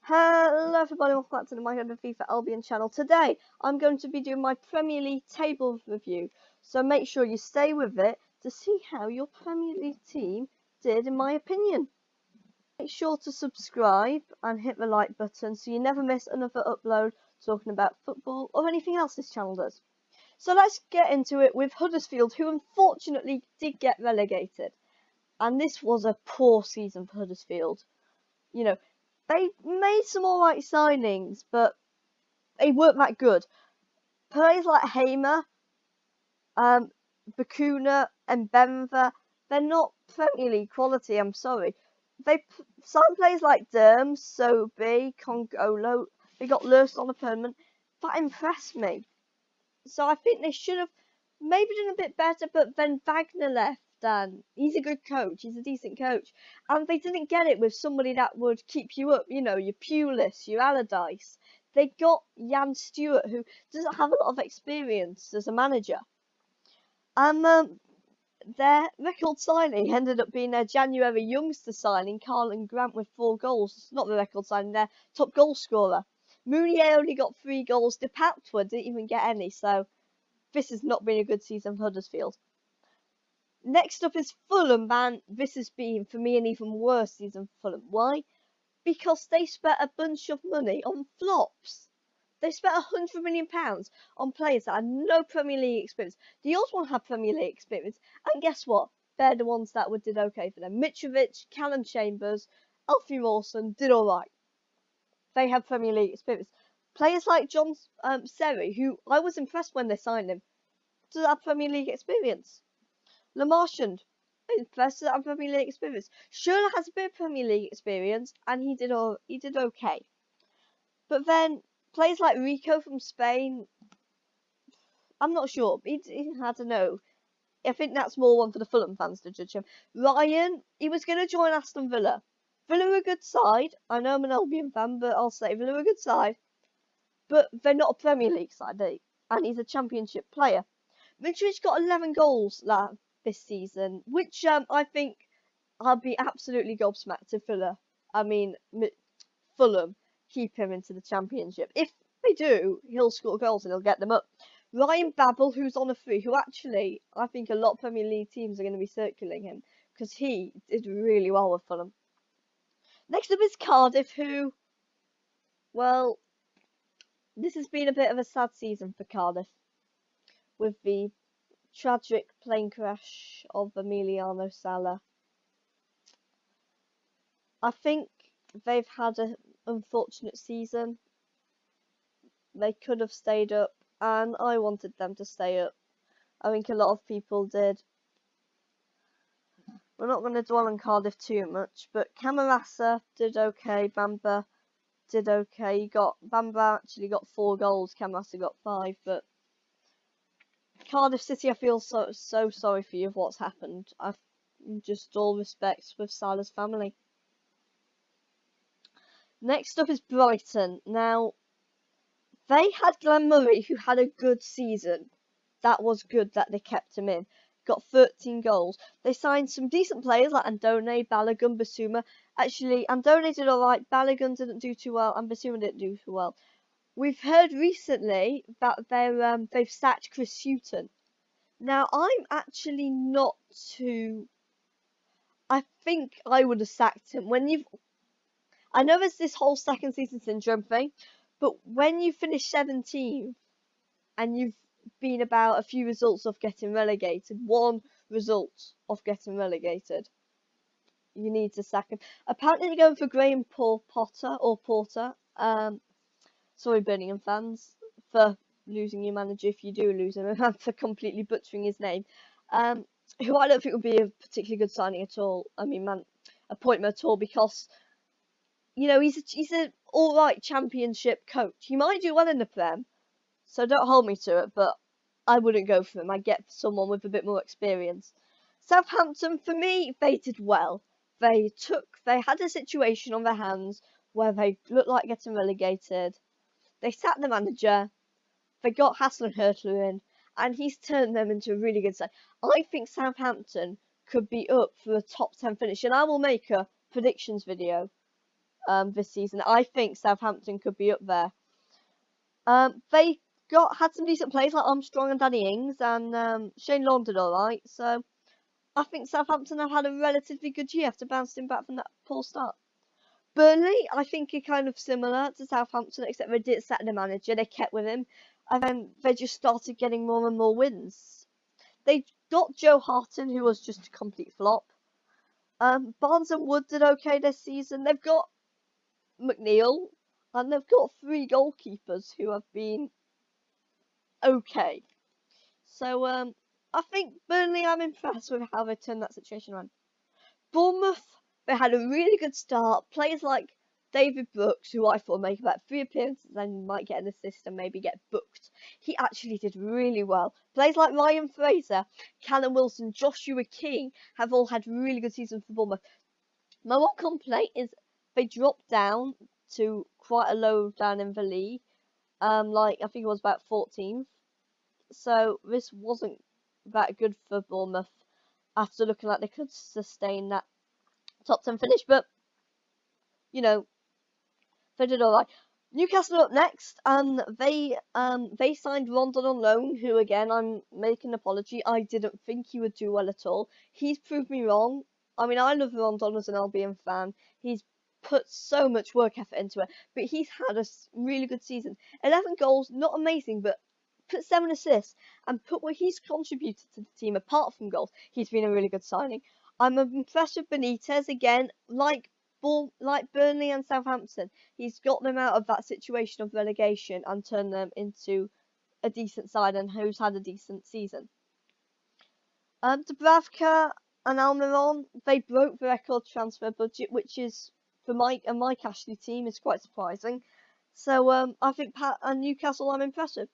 Hello everybody, welcome back to the My Home of FIFA Albion channel. Today I'm going to be doing my Premier League table review, so make sure you stay with it to see how your Premier League team did in my opinion. Make sure to subscribe and hit the like button so you never miss another upload talking about football or anything else this channel does. So let's get into it with Huddersfield, who unfortunately did get relegated, and this was a poor season for Huddersfield. You know, they made some alright signings, but they weren't that good. Players like Hamer, Bakuna, and Benver, they're not Premier League quality, I'm sorry. They signed players like Derms, Sobe, Congolo, they got Lurst on a permanent. That impressed me. So I think they should have maybe done a bit better, but then Wagner left. And he's a good coach, he's a decent coach, and they didn't get it with somebody that would keep you up, you know, your Pulis, your Allardyce. They got Jan Stewart, who doesn't have a lot of experience as a manager, and their record signing ended up being their January youngster signing, Carlin Grant, with 4 goals. It's not the record signing, their top goal scorer. Mounier only got 3 goals, De Patois didn't even get any, so this has not been a good season for Huddersfield. Next up is Fulham, and this has been, for me, an even worse season for Fulham. Why? Because they spent a bunch of money on flops. They spent £100 million on players that had no Premier League experience. The old one had Premier League experience, and guess what? They're the ones that did okay for them. Mitrovic, Callum Chambers, Alfie Mawson did alright. They had Premier League experience. Players like John Seri, who I was impressed when they signed him, does have Premier League experience. Le Marchand, impressed with Premier League experience. Schürrle has a bit of Premier League experience, and he did okay. But then players like Rico from Spain, I'm not sure. I don't know. I think that's more one for the Fulham fans to judge him. Ryan, he was going to join Aston Villa. Villa are a good side. I know I'm an Albion fan, but I'll say Villa are a good side. But they're not a Premier League side, and he's a Championship player. Mitrovic got 11 goals this season, which I think I'll be absolutely gobsmacked if Fulham keep him into the Championship. If they do, he'll score goals and he'll get them up. Ryan Babel, who's on a free, who actually I think a lot of Premier League teams are going to be circling him because he did really well with Fulham. Next up is Cardiff, who, well, this has been a bit of a sad season for Cardiff with the tragic plane crash of Emiliano Sala. I think they've had an unfortunate season. They could have stayed up, and I wanted them to stay up. I think a lot of people did. We're not going to dwell on Cardiff too much, but Camarasa did okay. Bamba did okay. Bamba actually got 4 goals. Camarasa got 5, but Cardiff City, I feel so sorry for you of what's happened. I've just all respects with Salah's family. Next up is Brighton. Now, they had Glenn Murray, who had a good season. That was good that they kept him in. Got 13 goals. They signed some decent players like Andone, Balogun, Basuma. Actually, Andone did alright, Balogun didn't do too well, and Basuma didn't do too well. We've heard recently that they've sacked Chris Hughton. Now, I'm actually not too. I think I would have sacked him I know there's this whole second season syndrome thing, but when you finish 17th and you've been about a few results of getting relegated, 1 result of getting relegated, you need to sack him. Apparently, they're going for Graham Porter. Sorry, Birmingham fans, for losing your manager if you do lose him, and for completely butchering his name. Who I don't think would be a particularly good signing at all. Appointment at all, because you know he's an all right Championship coach. He might do well in the Prem, so don't hold me to it. But I wouldn't go for him. I'd get someone with a bit more experience. Southampton, for me, they did well. They had a situation on their hands where they looked like getting relegated. They sacked the manager, they got Hasenhüttl in, and he's turned them into a really good side. I think Southampton could be up for a top 10 finish, and I will make a predictions video this season. I think Southampton could be up there. They had some decent players like Armstrong and Danny Ings, and Shane Long did alright. So I think Southampton have had a relatively good year after bouncing back from that poor start. Burnley, I think, are kind of similar to Southampton, except they didn't sack the manager, they kept with him, and then they just started getting more and more wins. They got Joe Harton, who was just a complete flop. Barnes and Wood did okay this season. They've got McNeil, and they've got 3 goalkeepers who have been okay. So, I think Burnley, I'm impressed with how they turned that situation around. Bournemouth, they had a really good start. Players like David Brooks, who I thought would make about 3 appearances and might get an assist and maybe get booked. He actually did really well. Players like Ryan Fraser, Callum Wilson, Joshua King have all had really good seasons for Bournemouth. My one complaint is they dropped down to quite a low down in the league. Like I think it was about 14th. So this wasn't that good for Bournemouth after looking like they could sustain that top 10 finish, but you know, they did alright. Newcastle up next, and they signed Rondon on loan, who again I'm making an apology. I didn't think he would do well at all. He's proved me wrong. I mean, I love Rondon as an Albion fan. He's put so much work effort into it, but he's had a really good season. 11 goals, not amazing, but put 7 assists and put what he's contributed to the team apart from goals. He's been a really good signing. I'm impressed with Benitez again, like Burnley and Southampton. He's got them out of that situation of relegation and turned them into a decent side and who's had a decent season. Dubravka and Almiron, they broke the record transfer budget, which is for Mike Ashley team is quite surprising. So I think Newcastle I'm impressed with.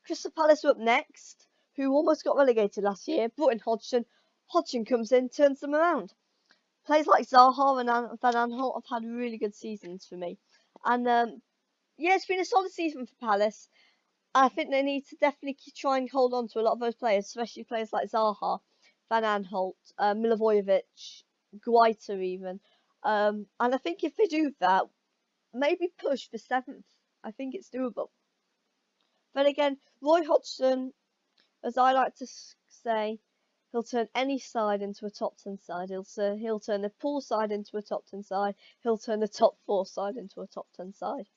Crystal Palace are up next, who almost got relegated last year. Brought in Hodgson. Hodgson comes in, turns them around. Players like Zaha and Van Aanholt have had really good seasons for me. And yeah, it's been a solid season for Palace. I think they need to definitely try and hold on to a lot of those players, especially players like Zaha, Van Aanholt, Milivojevic, Guaita even. And I think if they do that, maybe push for 7th. I think it's doable. Then again, Roy Hodgson, as I like to say, he'll turn any side into a top 10 side. He'll turn the poor side into a top 10 side. He'll turn the top 4 side into a top 10 side.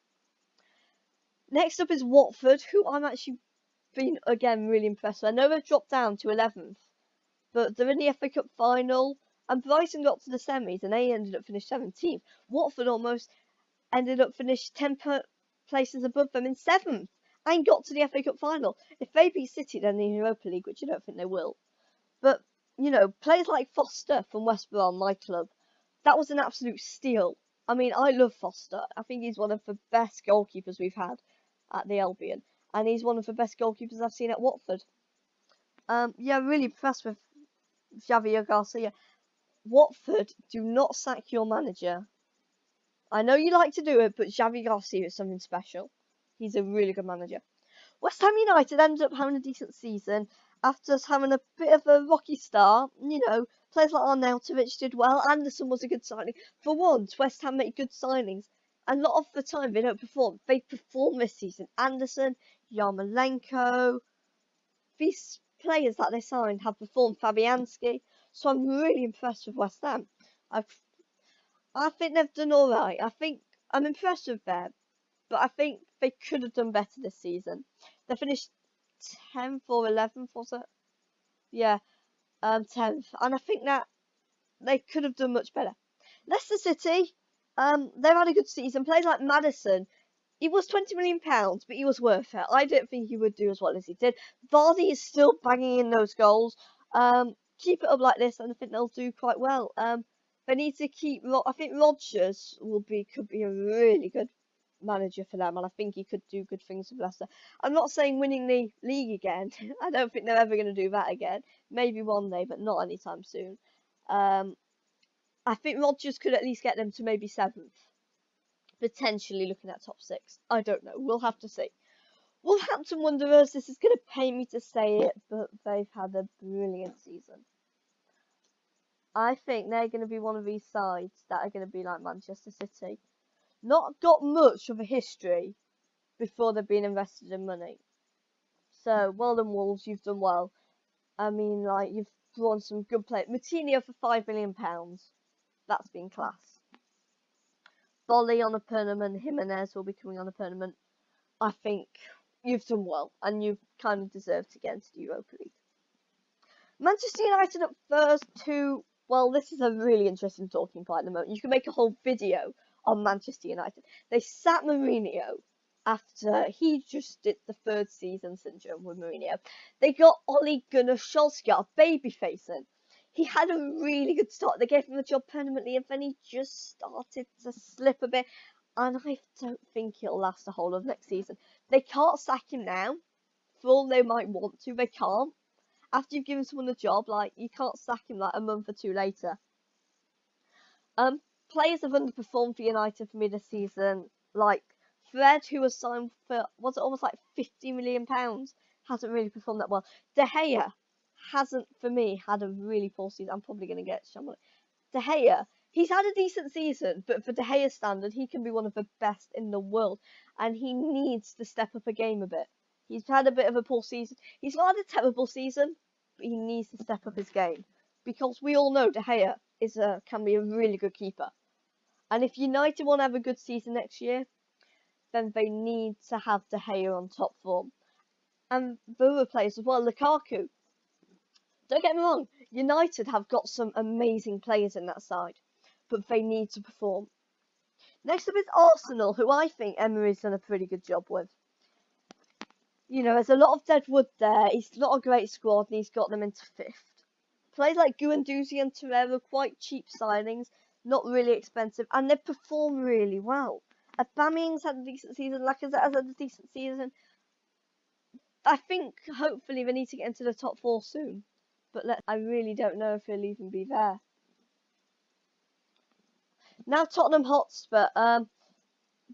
Next up is Watford, who I'm actually been again really impressed with. I know they've dropped down to 11th, but they're in the FA Cup final, and Brighton got to the semis and they ended up finished 17th. Watford almost ended up finished 10 places above them in 7th and got to the FA Cup final. If they beat City, then the Europa League, which I don't think they will. But, you know, players like Foster from West Brom, my club, that was an absolute steal. I mean, I love Foster. I think he's one of the best goalkeepers we've had at the Albion. And he's one of the best goalkeepers I've seen at Watford. Yeah, really impressed with Javier Garcia. Watford, do not sack your manager. I know you like to do it, but Javier Garcia is something special. He's a really good manager. West Ham United ended up having a decent season after having a bit of a rocky start. You know, players like Arnautovic did well. Anderson was a good signing. For once, West Ham make good signings. And a lot of the time they don't perform. They perform this season. Anderson, Yarmolenko, these players that they signed have performed. Fabianski. So I'm really impressed with West Ham. I think they've done alright. I think I'm impressed with them. But I think they could have done better this season. They finished 10th or 11th, was it? Yeah, 10th. And I think that they could have done much better. Leicester City, they've had a good season. Players like Maddison, he was £20 million, but he was worth it. I don't think he would do as well as he did. Vardy is still banging in those goals. Keep it up like this, and I think they'll do quite well. They need to keep. I think Rodgers could be a really good manager for them, and I think he could do good things with Leicester. I'm not saying winning the league again. I don't think they're ever going to do that again. Maybe one day, but not anytime soon. I think Rodgers could at least get them to maybe 7th, potentially looking at top 6. I don't know. We'll have to see. Wolverhampton Wanderers. This is going to pain me to say it, but they've had a brilliant season. I think they're going to be one of these sides that are going to be like Manchester City. not got much of a history before they've been invested in money. So, well done, Wolves, you've done well. I mean, like, you've drawn some good players. Moutinho for £5 million. That's been class. Bolly on a permanent. Jimenez will be coming on a permanent. I think you've done well, and you've kind of deserved to get into the Europa League. Manchester United at first to, well, this is a really interesting talking point at the moment. You can make a whole video on Manchester United. They sacked Mourinho after he just did the third season syndrome with Mourinho. They got Ole Gunnar Solskjaer, babyface in. He had a really good start. They gave him the job permanently, and then he just started to slip a bit. And I don't think it'll last the whole of next season. They can't sack him now. For all they might want to, they can't. After you've given someone a job, like, you can't sack him like a month or two later. Players have underperformed for United for me this season. Like Fred, who was signed for, was it almost like £50 million, hasn't really performed that well. De Gea hasn't, for me, had a really poor season. I'm probably going to get Shamrock. De Gea, he's had a decent season, but for De Gea's standard, he can be one of the best in the world, and he needs to step up a game a bit. He's had a bit of a poor season. He's not had a terrible season, but he needs to step up his game. Because we all know De Gea can be a really good keeper. And if United want to have a good season next year, then they need to have De Gea on top form. And the other players as well, Lukaku. Don't get me wrong, United have got some amazing players in that side, but they need to perform. Next up is Arsenal, who I think Emery's done a pretty good job with. You know, there's a lot of dead wood there. He's not a great squad, and he's got them into 5th. Players like Guendouzi and Torreira are quite cheap signings, not really expensive, and they've performed really well. Aubameyang's had a decent season, Lacazette has had a decent season. I think, hopefully, they need to get into the top 4 soon. But I really don't know if he'll even be there. Now Tottenham Hotspur,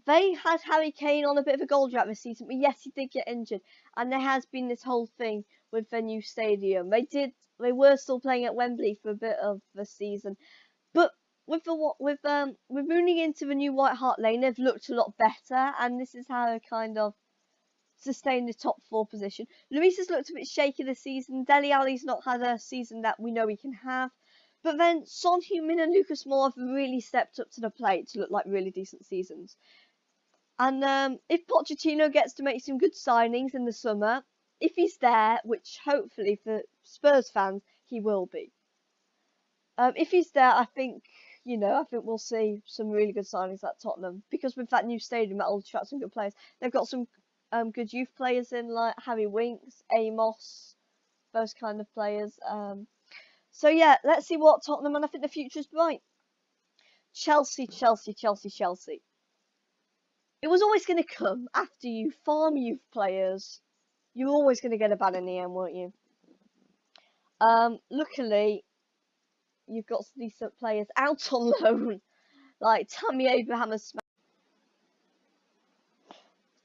they had Harry Kane on a bit of a goal drought this season, but yes, he did get injured, and there has been this whole thing with their new stadium. They were still playing at Wembley for a bit of the season, but with moving into the new White Hart Lane, they've looked a lot better, and this is how they kind of sustain the top 4 position. Luis has looked a bit shaky this season. Dele Alli's not had a season that we know he can have. But then Son Heung-min and Lucas Moore have really stepped up to the plate to look like really decent seasons. And if Pochettino gets to make some good signings in the summer, if he's there, which hopefully for Spurs fans he will be. If he's there, I think we'll see some really good signings at Tottenham, because with that new stadium, that'll attract some good players. They've got some good youth players in, like Harry Winks, Amos, those kind of players. So yeah, let's see what Tottenham, and I think the future's bright. Chelsea. It was always going to come after you farm youth players. You were always going to get a ban in the end, weren't you? Luckily, you've got some decent players out on loan, like Tammy Abraham has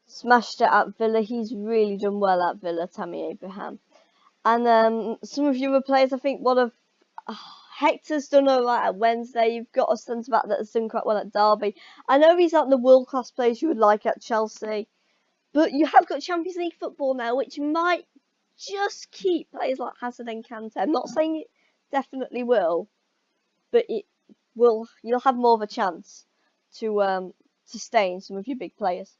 smashed it at Villa. He's really done well at Villa, Tammy Abraham. And some of your other players, I think Hector's done alright at Wednesday. You've got a centre back that's done quite well at Derby. I know he's not the world class players you would like at Chelsea, but you have got Champions League football now, which might just keep players like Hazard and Kante. I'm not saying it definitely will, but it will. You'll have more of a chance to sustain some of your big players.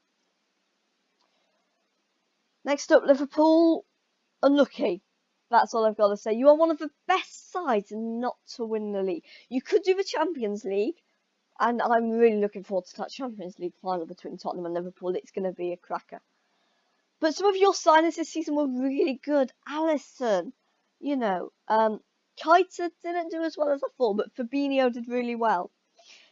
Next up, Liverpool, unlucky. That's all I've got to say. You are one of the best sides not to win the league. You could do the Champions League, and I'm really looking forward to that Champions League final between Tottenham and Liverpool. It's going to be a cracker. But some of your signings this season were really good. Alisson, Keita didn't do as well as I thought, but Fabinho did really well.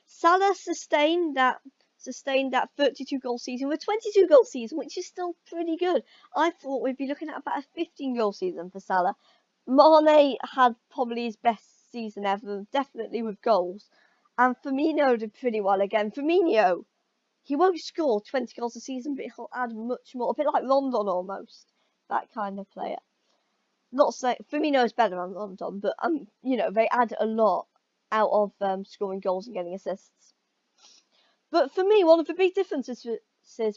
Salah sustained that 32-goal season with 22-goal season, which is still pretty good. I thought we'd be looking at about a 15-goal season for Salah. Mane had probably his best season ever, definitely with goals. And Firmino did pretty well again. Firmino, he won't score 20 goals a season, but he'll add much more. A bit like Rondon almost, that kind of player. Not saying Firmino is better than Rondon, but they add a lot out of scoring goals and getting assists. But for me, one of the big differences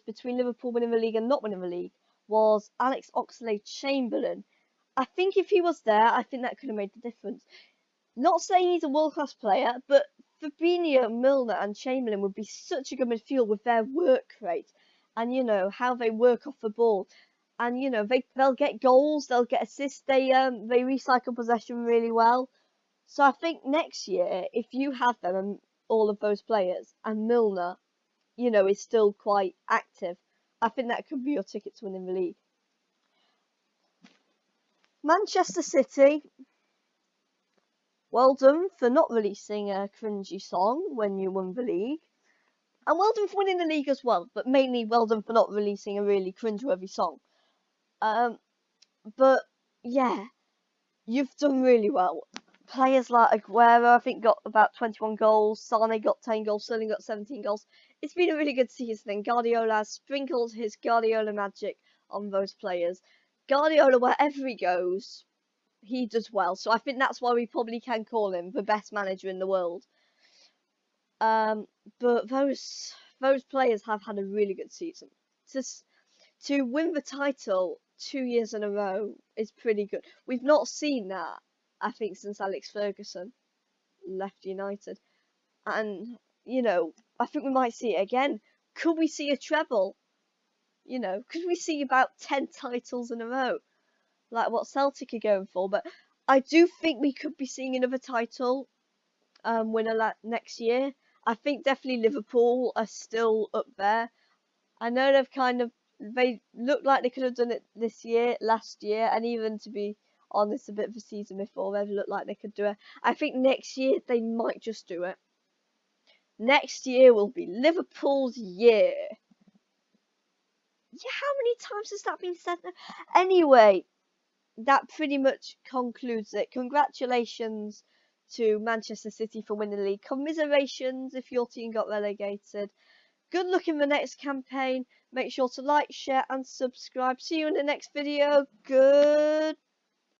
between Liverpool winning the league and not winning the league was Alex Oxlade-Chamberlain. I think if he was there, I think that could have made the difference. Not saying he's a world-class player, but Fabinho, Milner and Chamberlain would be such a good midfield with their work rate and, you know, how they work off the ball. And, you know, they'll get goals, they'll get assists, they recycle possession really well. So I think next year, if you have them and all of those players, and Milner, you know, is still quite active, I think that could be your ticket to winning the league. Manchester City, well done for not releasing a cringy song when you won the league. And well done for winning the league as well, but mainly well done for not releasing a really cringeworthy song. But yeah, you've done really well. Players like Aguero, I think, got about 21 goals. Sane got 10 goals. Sterling got 17 goals. It's been a really good season. And Guardiola has sprinkled his Guardiola magic on those players. Guardiola, wherever he goes, he does well. So I think that's why we probably can call him the best manager in the world. But those players have had a really good season. To win the title 2 years in a row is pretty good. We've not seen that, I think, since Alex Ferguson left United. And, you know, I think we might see it again. Could we see a treble? You know, could we see about 10 titles in a row? Like what Celtic are going for. But I do think we could be seeing another title winner next year. I think definitely Liverpool are still up there. I know they look like they could have done it last year, and even, to be honest, a bit of a season before, they've looked like they could do it. I think next year they might just do it. Next year will be Liverpool's year. Yeah, how many times has that been said now? Anyway, that pretty much concludes it. Congratulations to Manchester City for winning the league. Commiserations if your team got relegated. Good luck in the next campaign. Make sure to like, share and subscribe. See you in the next video. Good.